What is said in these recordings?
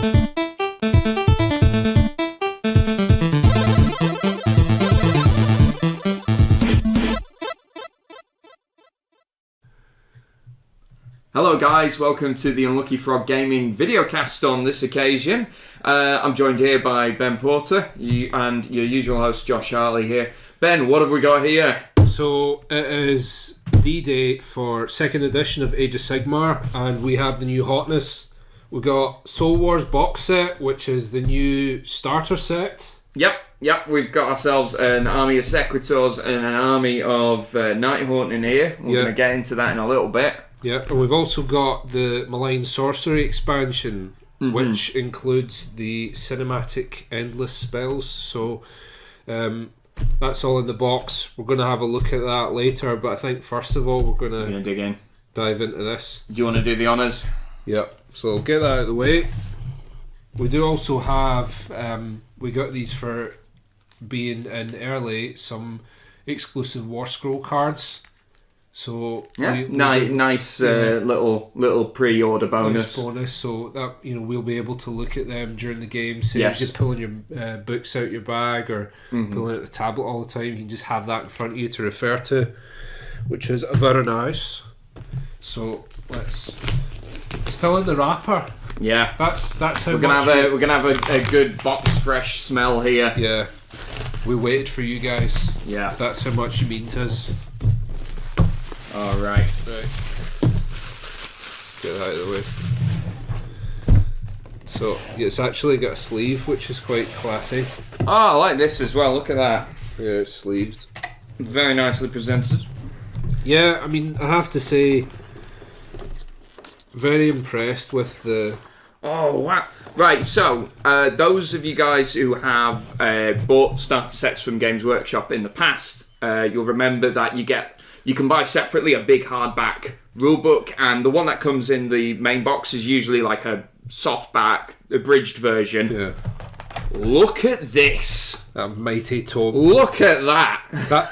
Hello guys, welcome to the Unlucky Frog Gaming videocast on this occasion. I'm joined here by Ben Porter and your usual host Josh Hartley here. Ben, what have we got here? So it is D-Day for 2nd edition of Age of Sigmar, and we have the new hotness. We've got Soul Wars box set, which is the new starter set. Yep, we've got ourselves an army of Sequitors and an army of Nighthaunt in here. We're going to get into that in a little bit. Yep, and we've also got the Malign Sorcery expansion, which includes the cinematic endless spells. So that's all in the box. We're going to have a look at that later, but I think first of all we're going to dig in. Dive into this. Do you want to do the honours? Yep, so I'll get that out of the way. We do also have, we got these for being in early, some exclusive War Scroll cards. So nice little pre-order bonus. So that we'll be able to look at them during the game. Say you're just pulling your books out your bag or pulling out the tablet all the time. You can just have that in front of you to refer to, which is very nice. So let's still in the wrapper. Yeah, that's how we're gonna have a good box fresh smell here. Yeah, we waited for you guys. Yeah, that's how much you mean to us. All right. Let's get that out of the way. So it's actually got a sleeve, which is quite classy. Oh, I like this as well. Look at that. Yeah, it's sleeved. Very nicely presented. Yeah, I mean, I have to say, very impressed with the... Oh, wow. Right, so, those of you guys who have bought starter sets from Games Workshop in the past, you'll remember that you can buy separately a big hardback rulebook, and the one that comes in the main box is usually like a softback, abridged version. Yeah. Look at this. That mighty tome. Look at that.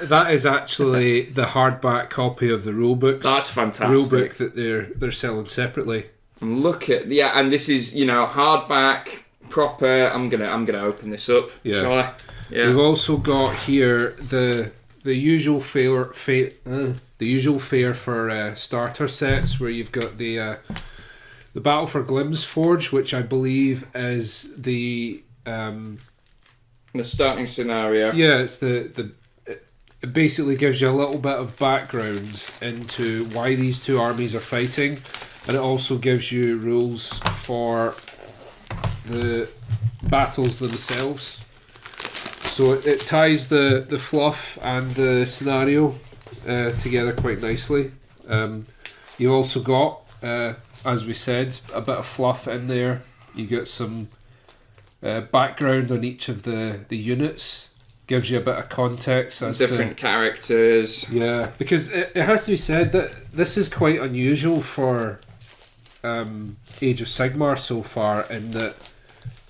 That is actually the hardback copy of the rulebook. That's fantastic. Rulebook that they're selling separately. Look at and this is hardback proper. I'm gonna open this up. Yeah. Shall I? Yeah. We've also got here the usual fare for starter sets, where you've got the Battle for Glim's Forge, which I believe is the starting scenario. Yeah, it's it basically gives you a little bit of background into why these two armies are fighting, and it also gives you rules for the battles themselves. So it ties the fluff and the scenario together quite nicely. You also got, as we said, a bit of fluff in there. You get some background on each of the units. Gives you a bit of context as different characters. Yeah, because it has to be said that this is quite unusual for Age of Sigmar so far, in that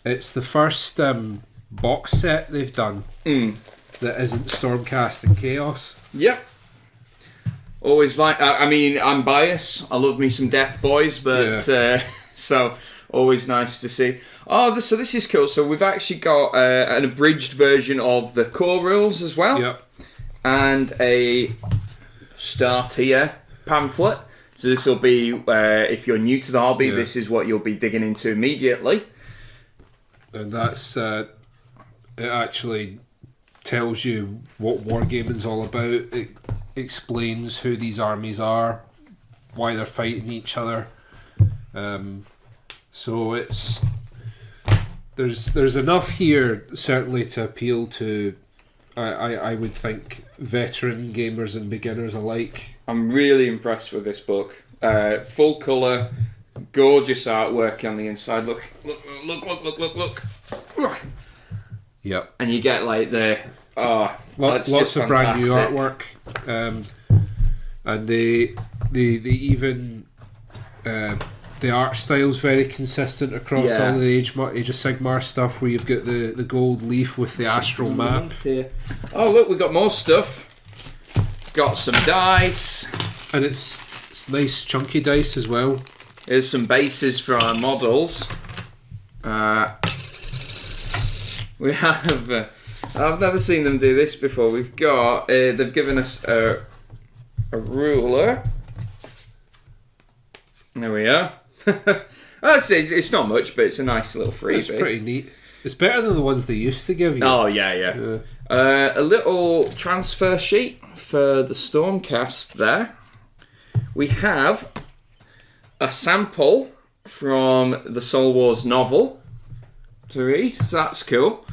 it's the first box set they've done that isn't Stormcast and Chaos. Yeah. Always I'm biased. I love me some Death Boys, but so always nice to see. Oh, so this is cool. So we've actually got an abridged version of the core rules as well. Yep. And a start here pamphlet. So this will be, if you're new to the hobby, this is what you'll be digging into immediately. And that's it actually tells you what wargaming's all about. It explains who these armies are, why they're fighting each other. So there's enough here certainly to appeal to, I would think, veteran gamers and beginners alike. I'm really impressed with this book. Full colour, gorgeous artwork on the inside. Look. Yep. And you get like lots of brand new artwork, and they even the art style's very consistent across all the Age of Sigmar stuff, where you've got the gold leaf with the astral map. Oh look, we've got more stuff. Got some dice, and it's nice chunky dice as well. Here's some bases for our models. We have. I've never seen them do this before. We've got. They've given us a ruler. There we are. It's not much, but it's a nice little freebie. It's pretty neat. It's better than the ones they used to give you. Oh, yeah. A little transfer sheet for the Stormcast there. We have a sample from the Soul Wars novel to read, so that's cool.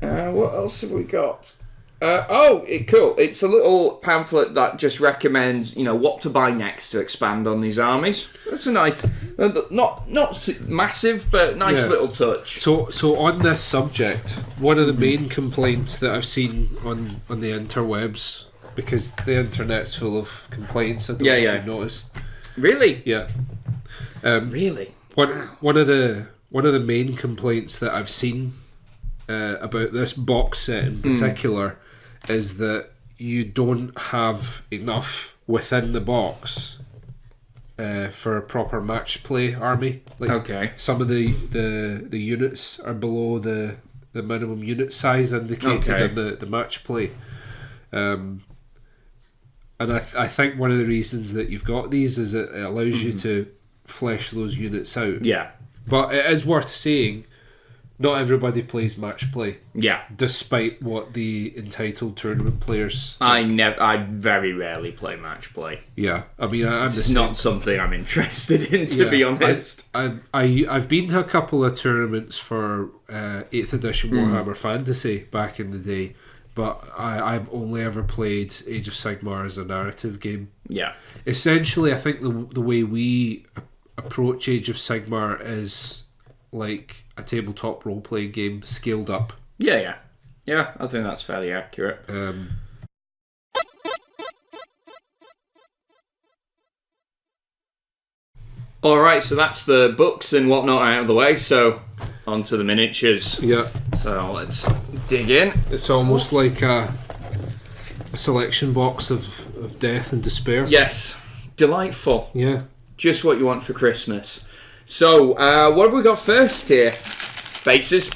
What else have we got? Cool. It's a little pamphlet that just recommends, what to buy next to expand on these armies. That's a nice, not massive, but nice little touch. So on this subject, one of the main complaints that I've seen on the interwebs, because the internet's full of complaints, I don't know if you've noticed. Really? Yeah. Really? One of the main complaints that I've seen about this box set in particular is that you don't have enough within the box for a proper match play army. Some of the units are below the minimum unit size indicated in the match play. And I think one of the reasons that you've got these is it allows you to flesh those units out. Yeah. But it is worth saying, not everybody plays match play. Yeah. Despite what the entitled tournament players think. I very rarely play match play. Yeah. I mean, it's not something I'm interested in, to be honest. I've been to a couple of tournaments for 8th edition Warhammer Fantasy back in the day, but I've only ever played Age of Sigmar as a narrative game. Yeah. Essentially, I think the way we approach Age of Sigmar is like a tabletop role-playing game scaled up. Yeah, I think that's fairly accurate. Alright, so that's the books and whatnot out of the way, so on to the miniatures. Yeah. So let's dig in. It's almost like a selection box of death and despair. Yes, delightful. Yeah. Just what you want for Christmas. So, what have we got first here? Bases.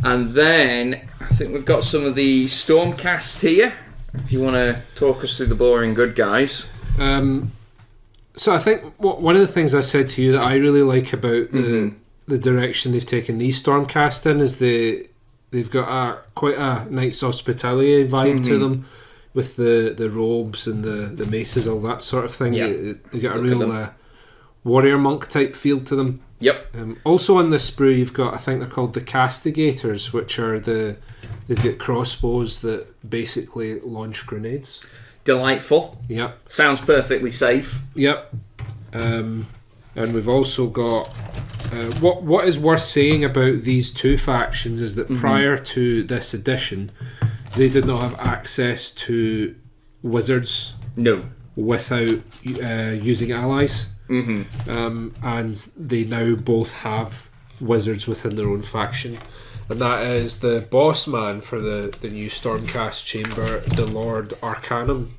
And then, I think we've got some of the Stormcast here. If you want to talk us through the boring good guys. So I think one of the things I said to you that I really like about the direction they've taken these Stormcast in is they've got quite a Knights Hospitality vibe to them, with the robes and the maces, all that sort of thing. Yeah. They got a real warrior monk type feel to them. Yep. Also on this sprue you've got, I think they're called the Castigators, which are they've got crossbows that basically launch grenades. Delightful. Yep. Sounds perfectly safe. Yep. And we've also got what is worth saying about these two factions is that prior to this edition, they did not have access to wizards. No. Without using allies. And they now both have wizards within their own faction. And that is the boss man for the new Stormcast chamber, the Lord Arcanum,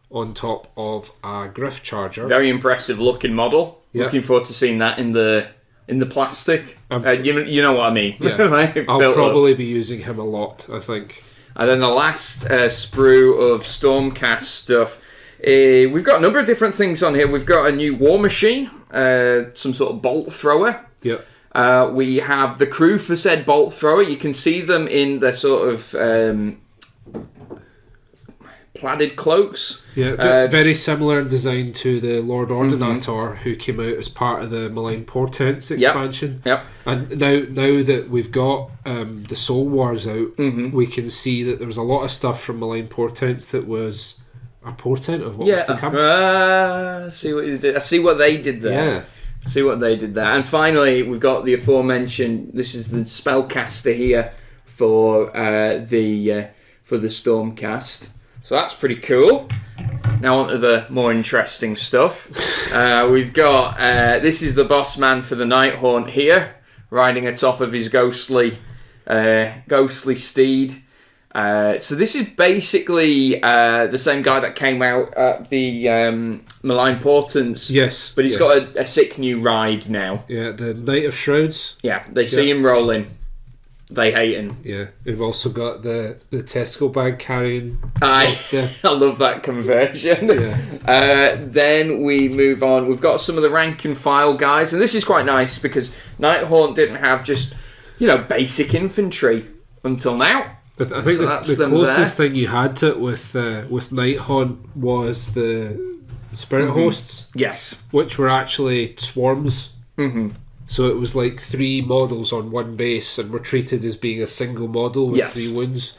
on top of a Griff Charger. Very impressive looking model. Yep. Looking forward to seeing that in the plastic. You know what I mean. Yeah. I'll probably be using him a lot, I think. And then the last sprue of Stormcast stuff. We've got a number of different things on here. We've got a new war machine, some sort of bolt thrower. Yep. We have the crew for said bolt thrower. You can see them in their sort of plaided cloaks. Yeah, very similar in design to the Lord Ordinator, who came out as part of the Malign Portents expansion. Yep. And now that we've got the Soul Wars out, we can see that there was a lot of stuff from Malign Portents that was a portent of what was to come. I see what you did. I see what they did there. Yeah. See what they did there. And finally, we've got the aforementioned. This is the spellcaster here for the Stormcast. So that's pretty cool. Now on to the more interesting stuff. We've got this is the boss man for the Nighthaunt here, riding atop of his ghostly steed. So this is basically the same guy that came out at the Malign Portents. Yes. But he's got a sick new ride now. Yeah, the Knight of Shrouds. Yeah, they see him rolling. They hate him. Yeah, we've also got the Tesco bag carrying. I love that conversion. Yeah. Then we move on. We've got some of the rank and file guys, and this is quite nice because Nighthaunt didn't have just basic infantry until now. But I think the closest thing you had to it with Nighthaunt was the Spirit Hosts. Yes. Which were actually swarms. Mm-hmm. So it was like 3 models on one base and were treated as being a single model with 3 wounds.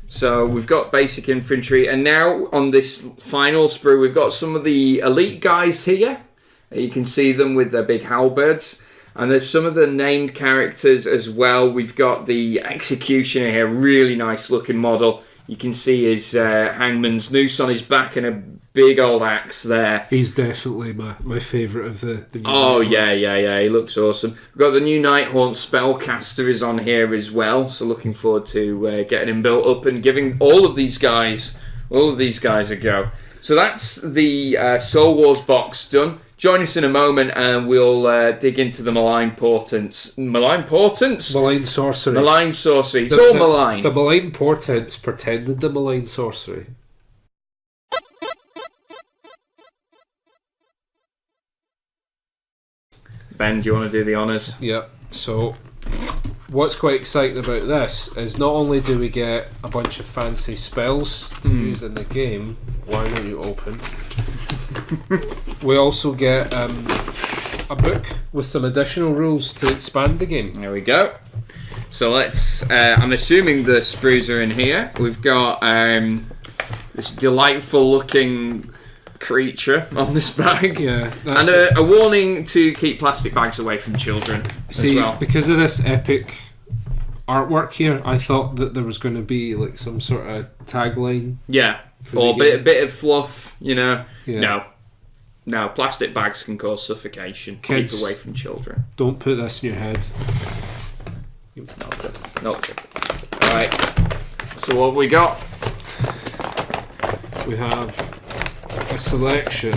So we've got basic infantry, and now on this final sprue we've got some of the elite guys here. You can see them with their big halberds. And there's some of the named characters as well. We've got the Executioner here, really nice looking model. You can see his hangman's noose on his back and a big old axe there. He's definitely my favourite of the new yeah, he looks awesome. We've got the new Nighthaunt Spellcaster is on here as well, so looking forward to getting him built up and giving all of these guys a go. So that's the Soul Wars box done. Join us in a moment and we'll dig into the Malign Portents. Malign Sorcery. Malign Sorcery. It's all malign. The Malign Portents pretended the Malign Sorcery. Ben, do you want to do the honours? Yep. So, what's quite exciting about this is not only do we get a bunch of fancy spells to use in the game, why don't you open? We also get a book with some additional rules to expand the game. There we go. So let's, I'm assuming the sprues are in here. We've got this delightful looking creature on this bag. Yeah. And a warning to keep plastic bags away from children as well. Because of this epic artwork here, I thought that there was going to be like some sort of tagline. Yeah. Or a bit of fluff, Yeah. No, plastic bags can cause suffocation. Kids, keep away from children. Don't put this in your head. Not good. Alright. So what have we got? We have a selection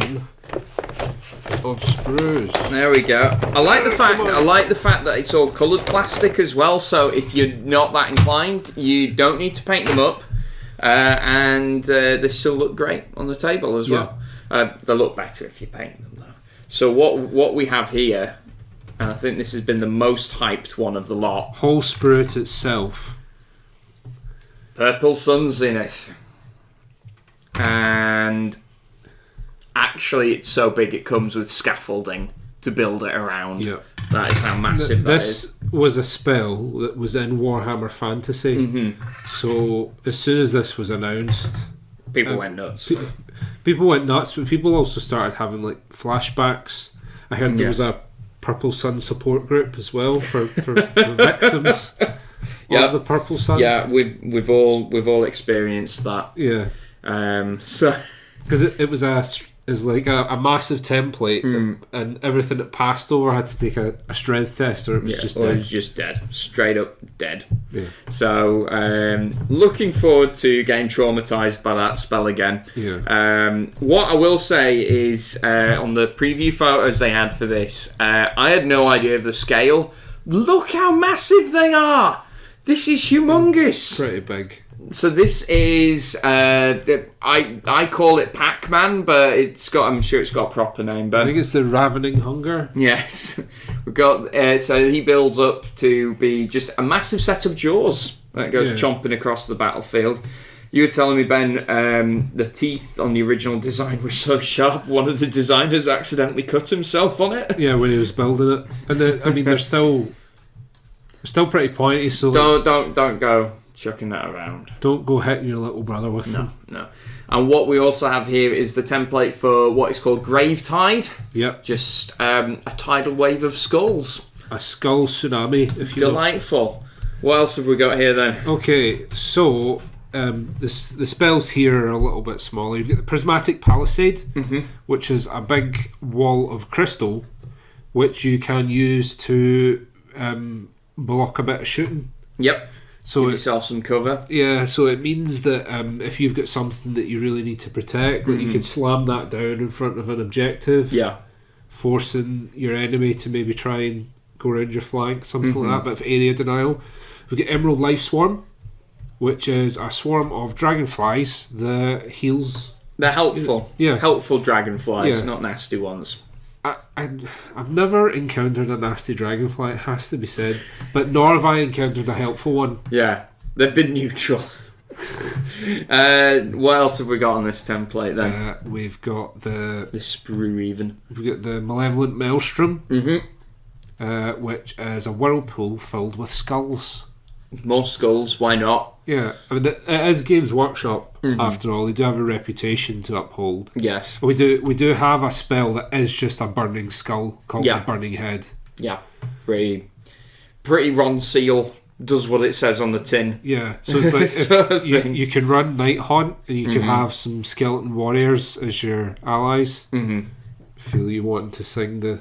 of sprues. There we go. I like the fact that it's all coloured plastic as well, so if you're not that inclined, you don't need to paint them up. And they still look great on the table as well. They look better if you paint them though. So what we have here, and I think this has been the most hyped one of the lot. Whole sprue itself. Purple Sun Zenith. And actually it's so big it comes with scaffolding to build it around. Yep. That is how massive that is. This was a spell that was in Warhammer Fantasy. Mm-hmm. So as soon as this was announced, people went nuts. People went nuts, but people also started having like flashbacks. I heard there was a Purple Sun support group as well for victims of the Purple Sun. Yeah, we've all experienced that. Yeah. So because it was like a massive template, and everything that passed over had to take a strength test, or it was just dead. It was just dead, straight up dead. Yeah. So looking forward to getting traumatized by that spell again. Yeah. What I will say is on the preview photos they had for this, I had no idea of the scale. Look how massive they are. This is humongous. Pretty big. So this is I call it Pac-Man, but I'm sure it's got a proper name. But I think it's the Ravening Hunger. Yes, we've got. So he builds up to be just a massive set of jaws that goes chomping across the battlefield. You were telling me, Ben, the teeth on the original design were so sharp. One of the designers accidentally cut himself on it. Yeah, when he was building it, and they're still pretty pointy. So don't go chucking that around. Don't go hitting your little brother with them. No. And what we also have here is the template for what is called Grave Tide. Yep. Just a tidal wave of skulls. A skull tsunami, if you Delightful. What else have we got here then? Okay, so the spells here are a little bit smaller. You've got the Prismatic Palisade, which is a big wall of crystal, which you can use to block a bit of shooting. Yep. So give yourself some cover. Yeah, so it means that if you've got something that you really need to protect, that you can slam that down in front of an objective, forcing your enemy to maybe try and go around your flank, something like that, bit of area denial. We've got Emerald Life Swarm, which is a swarm of dragonflies that heals. They're helpful. Yeah. Helpful dragonflies, not nasty ones. I've never encountered a nasty dragonfly, it has to be said, but nor have I encountered a helpful one. Yeah, they've been neutral. What else have we got on this template then? We've got the sprue even. We've got the Malevolent Maelstrom, which is a whirlpool filled with skulls. More skulls, why not? Yeah, I mean, it is Games Workshop, after all. They do have a reputation to uphold. Yes. We do have a spell that is just a burning skull called the Burning Head. Yeah, pretty Ron Seal does what it says on the tin. Yeah, so it's like if you can run Night Haunt and you can have some skeleton warriors as your allies. Feel you want to sing the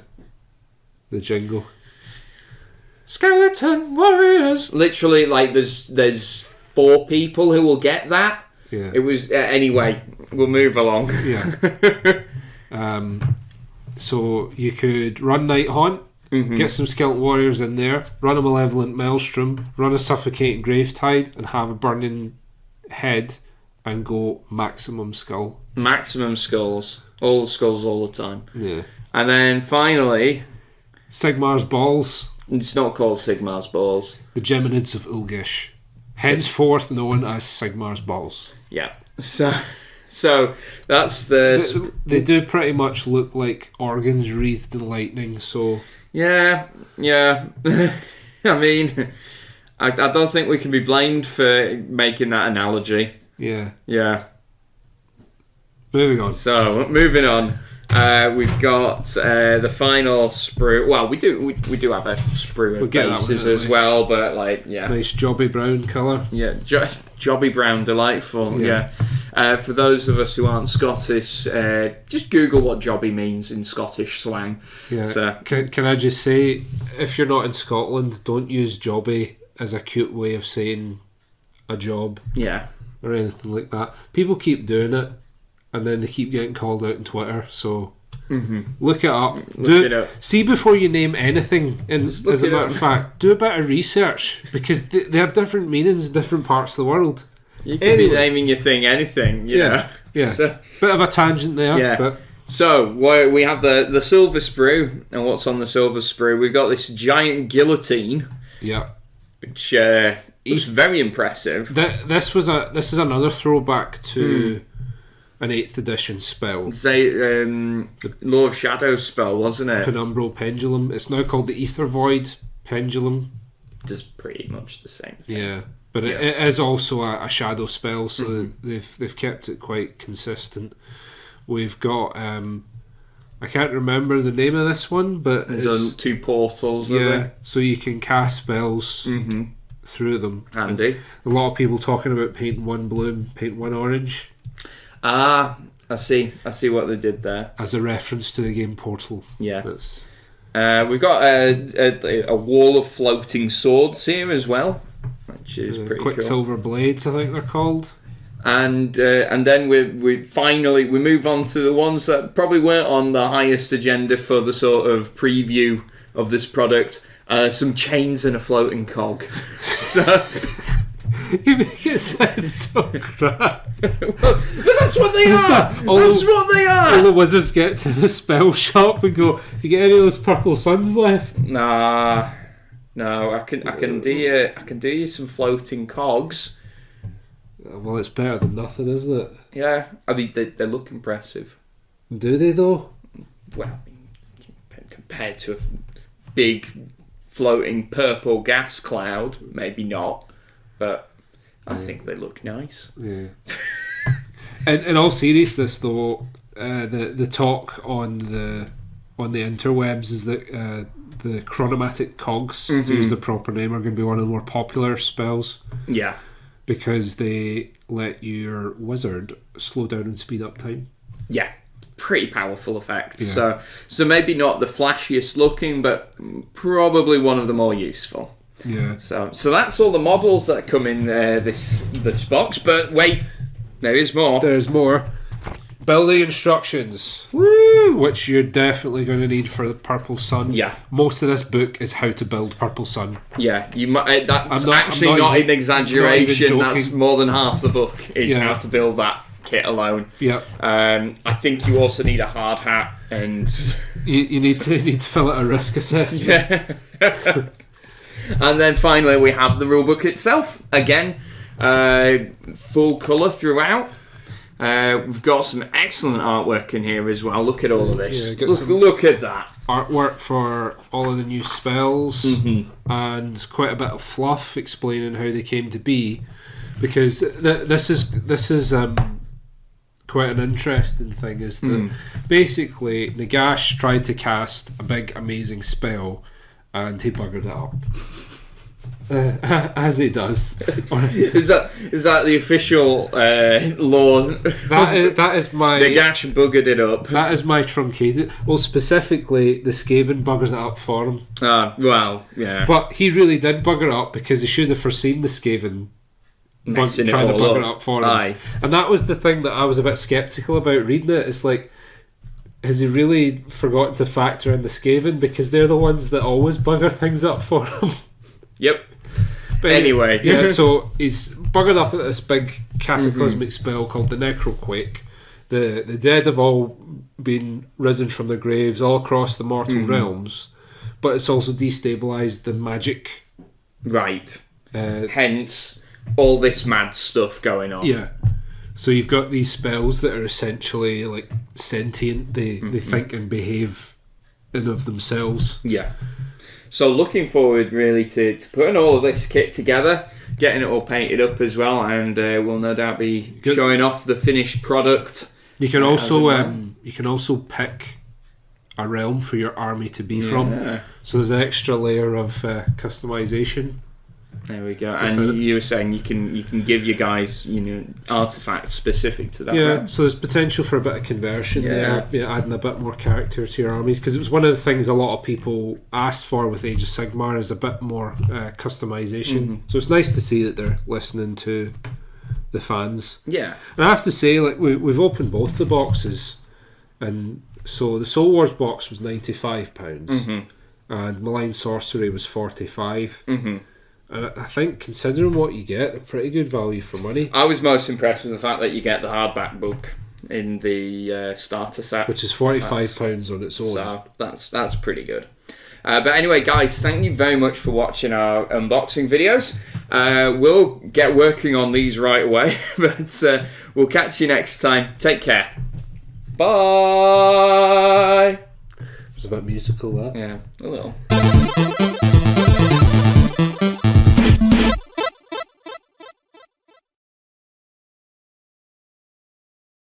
jingle. Skeleton warriors. Literally, like there's 4 people who will get that. Yeah. It was anyway. We'll move along. Yeah. So you could run Night Haunt, get some skeleton warriors in there, run a Malevolent Maelstrom, run a Suffocating Gravetide, and have a Burning Head, and go maximum skull. Maximum skulls. All the skulls all the time. Yeah. And then finally, Sigmar's Balls. It's not called Sigmar's Balls. The Geminids of Ulgish. Henceforth known as Sigmar's Balls. Yeah. So that's the... They do pretty much look like organs wreathed in lightning, so... Yeah. I mean, I don't think we can be blamed for making that analogy. Yeah. Moving on. So, moving on. We've got the final sprue. Well, we do have a sprue of bases as well, but nice jobby brown colour. Yeah, jobby brown, delightful. Yeah. For those of us who aren't Scottish, just Google what jobby means in Scottish slang. Yeah. So, can I just say, if you're not in Scotland, don't use jobby as a cute way of saying a job. Yeah. Or anything like that. People keep doing it, and then they keep getting called out on Twitter, so look it up. See before you name anything, and as a matter of fact, do a bit of research, because they have different meanings in different parts of the world. You could be naming your thing anything, you know. Yeah. So, bit of a tangent there. Yeah. But. So, we have the silver sprue, and what's on the silver sprue? We've got this giant guillotine. Yeah. Which was very impressive. This is another throwback to... an 8th edition spell. The Law of Shadows spell, wasn't it? Penumbral Pendulum. It's now called the Ether Void Pendulum. Just pretty much the same thing. Yeah, but it is also a shadow spell, so they've kept it quite consistent. We've got I can't remember the name of this one, but there's 2 portals. So you can cast spells through them. Handy. A lot of people talking about paint one blue and paint one orange. I see what they did there. As a reference to the game Portal. Yeah. We've got a wall of floating swords here as well, which is pretty cool. Quicksilver Blades, I think they're called. And then we finally move on to the ones that probably weren't on the highest agenda for the sort of preview of this product. Some chains and a floating cog. So... You make it sound so crap. But that's what they are! That's what they are! All the wizards get to the spell shop and go, you get any of those purple suns left? Nah. No, I can do you some floating cogs. Well, it's better than nothing, isn't it? Yeah. I mean, they look impressive. Do they, though? Well, compared to a big floating purple gas cloud, maybe not. But... I think they look nice. Yeah. In all seriousness, though, the talk on the interwebs is that the chronomatic cogs, to use the proper name, are going to be one of the more popular spells. Yeah. Because they let your wizard slow down and speed up time. Yeah. Pretty powerful effects. Yeah. So maybe not the flashiest looking, but probably one of the more useful. Yeah. So that's all the models that come in this box. But wait, there is more. There's more. Building instructions. Woo! Which you're definitely going to need for the Purple Sun. Yeah. Most of this book is how to build Purple Sun. Yeah, you might. That's I'm actually not not even- an exaggeration. not even That's joking. more than half the book is Yeah. how to build that kit alone. Yeah. I think you also need a hard hat and You need to fill out a risk assessment. yeah. And then finally we have the rulebook itself. Again, full colour throughout. We've got some excellent artwork in here as well. Look at all of this. Yeah, got some- Look at that. Artwork for all of the new spells Mm-hmm. and quite a bit of fluff explaining how they came to be, because this is quite an interesting thing. Is that basically Nagash tried to cast a big amazing spell and he buggered it up. As he does. Is that the official law? That is my The gash buggered it up. That is my truncated. Well, specifically, the Skaven buggers it up for him. Well, yeah. But he really did bugger it up because he should have foreseen the Skaven Messing it trying to all bugger up. it up for him. Aye. And that was the thing that I was a bit sceptical about reading it. It's like, has he really forgotten to factor in the Skaven? Because they're the ones that always bugger things up for him. Yep. But Anyway. yeah, so he's buggered up at this big cataclysmic spell called the Necroquake. The dead have all been risen from their graves all across the mortal realms, but it's also destabilised the magic. Right. Uh, Hence, all this mad stuff going on. yeah. So you've got these spells that are essentially like sentient. They think and behave in of themselves. Yeah. So looking forward really to putting all of this kit together, getting it all painted up as well, and we'll no doubt be showing off the finished product. You can as you can also pick a realm for your army to be from. Yeah. So there's an extra layer of customization. There we go. And you were saying you can give your guys artifacts specific to that. Yeah, realm. so there's potential for a bit of conversion there, adding a bit more character to your armies, because it was one of the things a lot of people asked for with Age of Sigmar is a bit more customization. So it's nice to see that they're listening to the fans. Yeah. And I have to say, like we've opened both the boxes, and so the Soul Wars box was £95, and Malign Sorcery was £45. And I think, considering what you get, they're pretty good value for money. I was most impressed with the fact that you get the hardback book in the starter set, Which is £45 on its own. So that's pretty good. But anyway, guys, thank you very much for watching our unboxing videos. We'll get working on these right away, but we'll catch you next time. Take care. Bye. It was a bit musical, that. Yeah, a little.